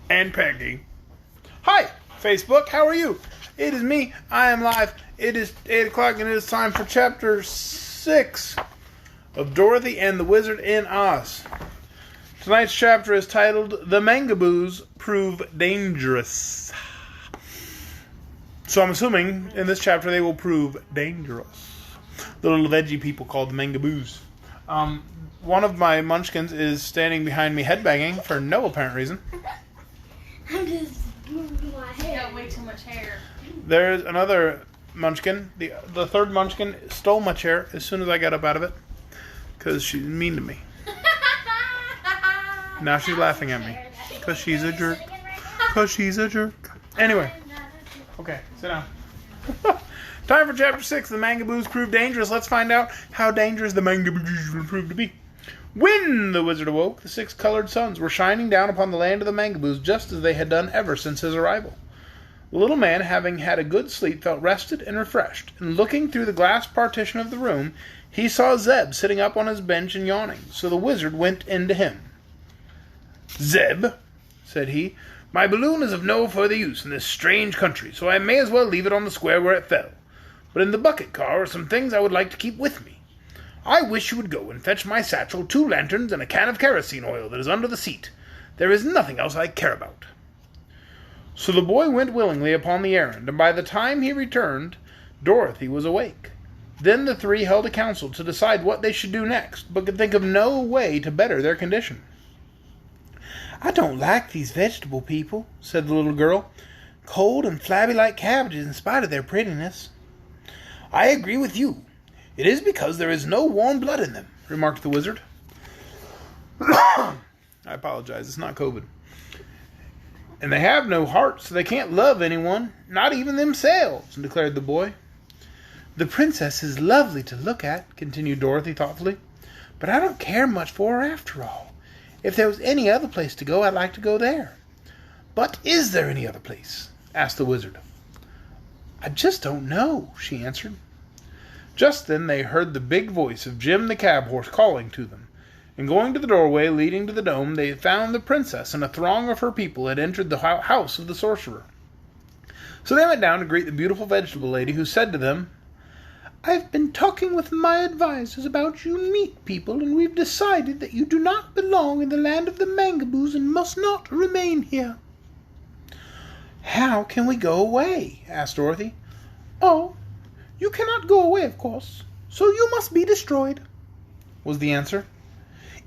and Peggy. Hi, Facebook, how are you? It is me, I am live. It is 8 o'clock and it is time for Chapter 6 of Dorothy and the Wizard in Oz. Tonight's chapter is titled, The Mangaboos Prove Dangerous. So I'm assuming in this chapter they will prove dangerous. The little veggie people called the Mangaboos. One of my munchkins is standing behind me headbanging for no apparent reason. I'm just moving my hair. You got way too much hair. There's another munchkin. The third munchkin stole my chair as soon as I got up out of it. Because she's mean to me. Now she's laughing at me. Because she's a jerk. Because she's a jerk. Anyway. Okay, sit down. Time for Chapter 6. The Mangaboos prove dangerous. Let's find out how dangerous the Mangaboos will prove to be. When the wizard awoke, the 6 colored suns were shining down upon the land of the Mangaboos just as they had done ever since his arrival. The little man, having had a good sleep, felt rested and refreshed, and looking through the glass partition of the room, he saw Zeb sitting up on his bench and yawning, so the wizard went in to him. "Zeb," said he, "my balloon is of no further use in this strange country, so I may as well leave it on the square where it fell. But in the bucket car are some things I would like to keep with me. I wish you would go and fetch my satchel 2 lanterns and a can of kerosene oil that is under the seat. There is nothing else I care about." So the boy went willingly upon the errand, and by the time he returned, Dorothy was awake. Then the 3 held a council to decide what they should do next, but could think of no way to better their condition. "I don't like these vegetable people," said the little girl. "Cold and flabby like cabbages in spite of their prettiness." "I agree with you. It is because there is no warm blood in them," remarked the wizard. I apologize, it's not COVID. "And they have no heart, so they can't love anyone, not even themselves," declared the boy. "The princess is lovely to look at," continued Dorothy thoughtfully, "but I don't care much for her after all. If there was any other place to go, I'd like to go there." "But is there any other place?" asked the wizard. "I just don't know," she answered. Just then they heard the big voice of Jim the cab horse calling to them, and going to the doorway leading to the dome, they found the princess and a throng of her people had entered the house of the sorcerer. So they went down to greet the beautiful vegetable lady, who said to them, "I've been talking with my advisors about you meat people, and we've decided that you do not belong in the land of the Mangaboos and must not remain here." "How can we go away?" asked Dorothy. "Oh, you cannot go away, of course, so you must be destroyed," was the answer.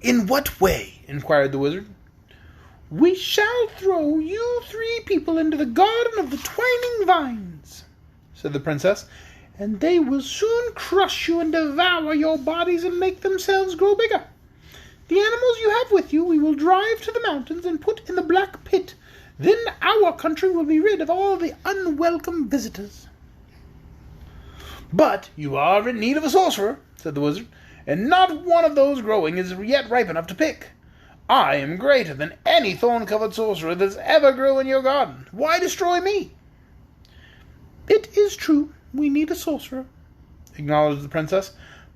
"In what way?" inquired the wizard. "We shall throw you 3 people into the garden of the twining vines," said the princess, "and they will soon crush you and devour your bodies and make themselves grow bigger. The animals you have with you we will drive to the mountains and put in the black pit. Then our country will be rid of all the unwelcome visitors." "But you are in need of a sorcerer," said the wizard, "and not one of those growing is yet ripe enough to pick. I am greater than any thorn-covered sorcerer that ever grew in your garden. Why destroy me?" "It is true, we need a sorcerer," acknowledged the princess,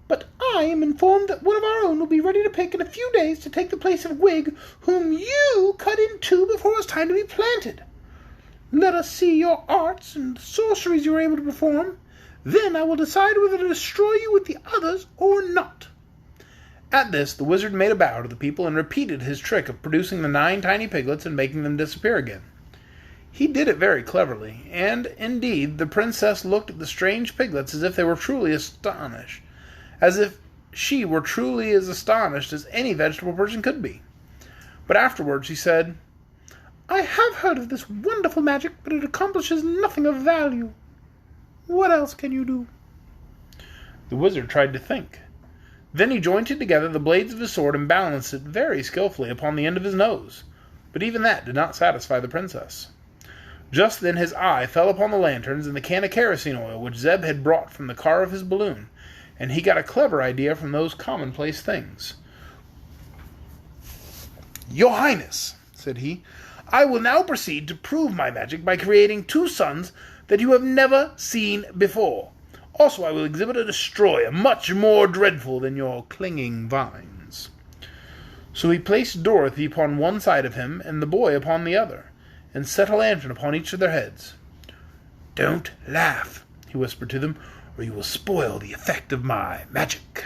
"but I am informed that one of our own will be ready to pick in a few days to take the place of Wig, whom you cut in 2 before it was time to be planted. Let us see your arts and the sorceries you are able to perform. Then I will decide whether to destroy you with the others or not." At this, the wizard made a bow to the people and repeated his trick of producing the 9 tiny piglets and making them disappear again. He did it very cleverly, and, indeed, the princess looked at the strange piglets as if she were truly as astonished as any vegetable person could be. But afterwards she said, "I have heard of this wonderful magic, but it accomplishes nothing of value. What else can you do?" The wizard tried to think. Then he jointed together the blades of his sword and balanced it very skillfully upon the end of his nose. But even that did not satisfy the princess. Just then his eye fell upon the lanterns and the can of kerosene oil which Zeb had brought from the car of his balloon, and he got a clever idea from those commonplace things. "Your Highness," said he, "I will now proceed to prove my magic by creating 2 suns that you have never seen before. Also I will exhibit a destroyer much more dreadful than your clinging vines." So he placed Dorothy upon one side of him and the boy upon the other, and set a lantern upon each of their heads. "Don't laugh," he whispered to them, "or you will spoil the effect of my magic."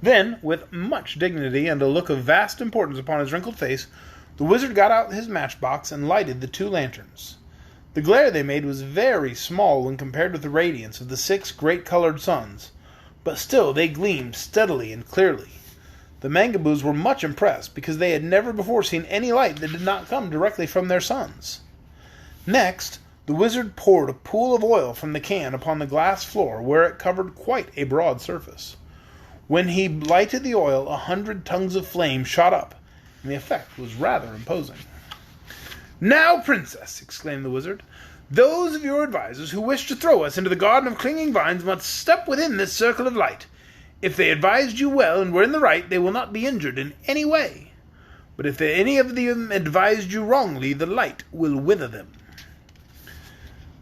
Then, with much dignity and a look of vast importance upon his wrinkled face, the wizard got out his matchbox and lighted the 2 lanterns. The glare they made was very small when compared with the radiance of the 6 great colored suns, but still they gleamed steadily and clearly. The Mangaboos were much impressed, because they had never before seen any light that did not come directly from their suns. Next, the wizard poured a pool of oil from the can upon the glass floor, where it covered quite a broad surface. When he lighted the oil, 100 tongues of flame shot up, and the effect was rather imposing. "Now, Princess," exclaimed the wizard, "those of your advisers who wish to throw us into the garden of clinging vines must step within this circle of light. If they advised you well and were in the right, they will not be injured in any way. But if any of them advised you wrongly, the light will wither them."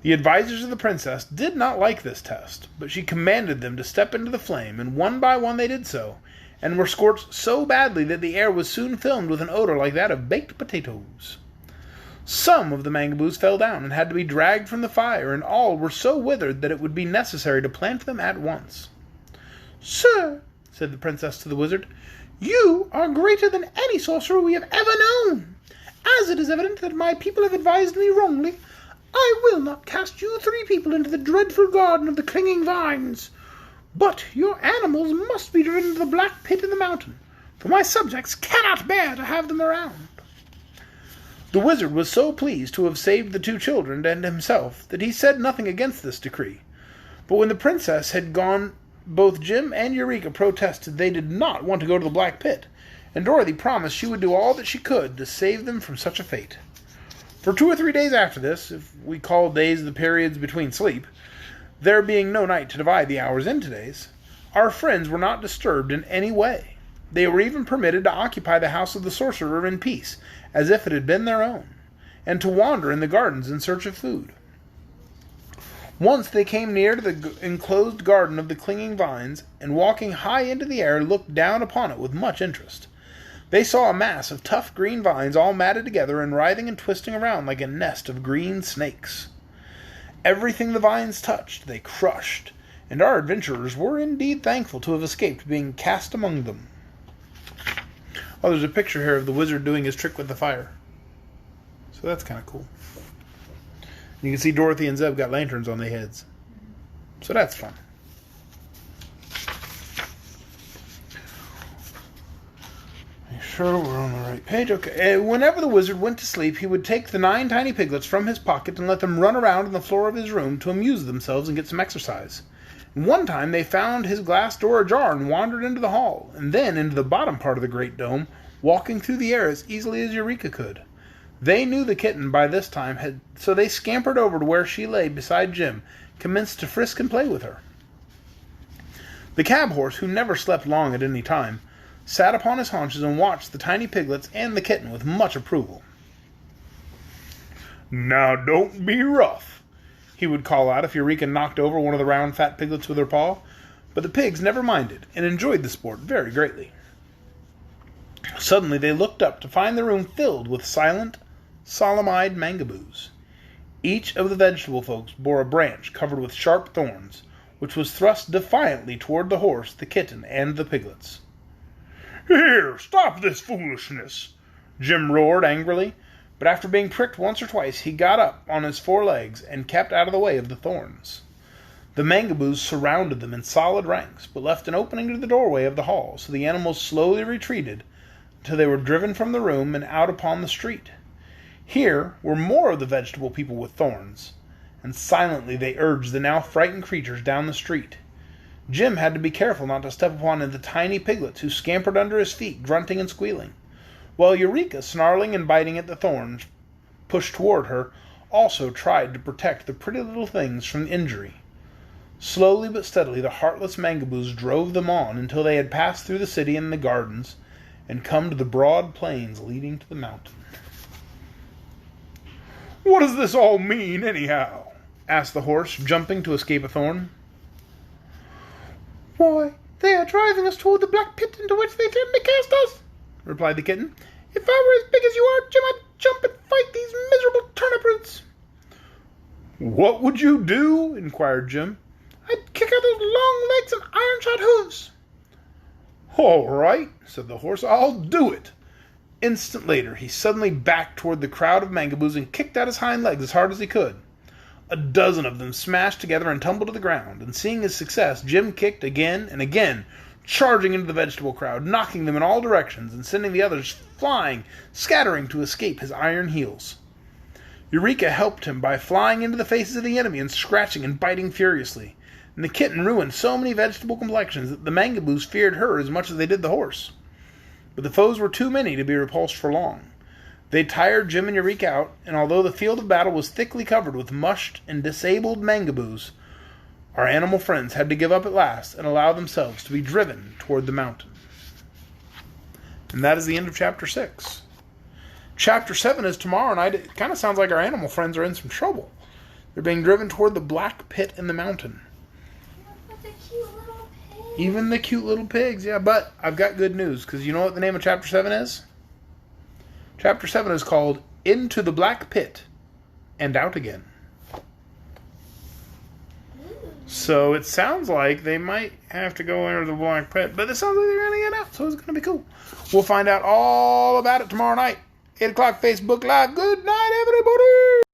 The advisers of the princess did not like this test, but she commanded them to step into the flame, and one by one they did so, and were scorched so badly that the air was soon filled with an odor like that of baked potatoes. Some of the Mangaboos fell down and had to be dragged from the fire, and all were so withered that it would be necessary to plant them at once. "Sir," said the princess to the wizard, "you are greater than any sorcerer we have ever known. As it is evident that my people have advised me wrongly, I will not cast you 3 people into the dreadful garden of the clinging vines. But your animals must be driven into the black pit in the mountain, for my subjects cannot bear to have them around." The wizard was so pleased to have saved the 2 children and himself that he said nothing against this decree. But when the princess had gone, both Jim and Eureka protested they did not want to go to the black pit, and Dorothy promised she would do all that she could to save them from such a fate. For 2 or 3 days after this, if we call days the periods between sleep, there being no night to divide the hours into days, our friends were not disturbed in any way. They were even permitted to occupy the house of the sorcerer in peace, as if it had been their own, and to wander in the gardens in search of food. Once they came near to the enclosed garden of the clinging vines, and walking high into the air, looked down upon it with much interest. They saw a mass of tough green vines all matted together and writhing and twisting around like a nest of green snakes. Everything the vines touched they crushed, and our adventurers were indeed thankful to have escaped being cast among them. Oh, there's a picture here of the wizard doing his trick with the fire. So that's kind of cool. You can see Dorothy and Zeb got lanterns on their heads. So that's fun. Make sure we're on the right page. Okay. Whenever the wizard went to sleep, he would take the 9 tiny piglets from his pocket and let them run around on the floor of his room to amuse themselves and get some exercise. And one time they found his glass door ajar and wandered into the hall, and then into the bottom part of the great dome, walking through the air as easily as Eureka could. They knew the kitten by this time, so they scampered over to where she lay beside Jim, commenced to frisk and play with her. The cab horse, who never slept long at any time, sat upon his haunches and watched the tiny piglets and the kitten with much approval. "Now don't be rough," he would call out if Eureka knocked over one of the round fat piglets with her paw, but the pigs never minded, and enjoyed the sport very greatly. Suddenly they looked up to find the room filled with silent, solemn-eyed Mangaboos. Each of the vegetable folks bore a branch covered with sharp thorns, which was thrust defiantly toward the horse, the kitten, and the piglets. "Here, stop this foolishness!" Jim roared angrily, but after being pricked once or twice, he got up on his 4 legs and kept out of the way of the thorns. The Mangaboos surrounded them in solid ranks, but left an opening to the doorway of the hall, so the animals slowly retreated until they were driven from the room and out upon the street. Here were more of the vegetable people with thorns, and silently they urged the now frightened creatures down the street. Jim had to be careful not to step upon the tiny piglets, who scampered under his feet, grunting and squealing, while Eureka, snarling and biting at the thorns pushed toward her, also tried to protect the pretty little things from injury. Slowly but steadily the heartless Mangaboos drove them on until they had passed through the city and the gardens, and come to the broad plains leading to the mountain. "What does this all mean, anyhow?" asked the horse, jumping to escape a thorn. "Why, they are driving us toward the black pit into which they threaten to cast us," replied the kitten. "If I were as big as you are, Jim, I'd jump and fight What would you do? Inquired Jim. I'd kick out those long legs and iron-shod hooves. All right, said the horse, I'll do it. Instant later, he suddenly backed toward the crowd of Mangaboos and kicked out his hind legs as hard as he could. A dozen of them smashed together and tumbled to the ground, and seeing his success, Jim kicked again and again, charging into the vegetable crowd, knocking them in all directions and sending the others flying, scattering to escape his iron heels. Eureka helped him by flying into the faces of the enemy and scratching and biting furiously, and the kitten ruined so many vegetable complexions that the Mangaboos feared her as much as they did the horse. But the foes were too many to be repulsed for long. They tired Jim and Eureka out, and although the field of battle was thickly covered with mushed and disabled Mangaboos, our animal friends had to give up at last and allow themselves to be driven toward the mountain. And that is the end of Chapter 6. Chapter 7 is tomorrow night. It kind of sounds like our animal friends are in some trouble. They're being driven toward the black pit in the mountain. The cute little pig. Even the cute little pigs, yeah. But I've got good news, because you know what the name of Chapter 7 is? Chapter 7 is called Into the Black Pit and Out Again. So it sounds like they might have to go into the black pit, but it sounds like they're going to get out, so it's going to be cool. We'll find out all about it tomorrow night. 8 o'clock Facebook Live. Good night, everybody!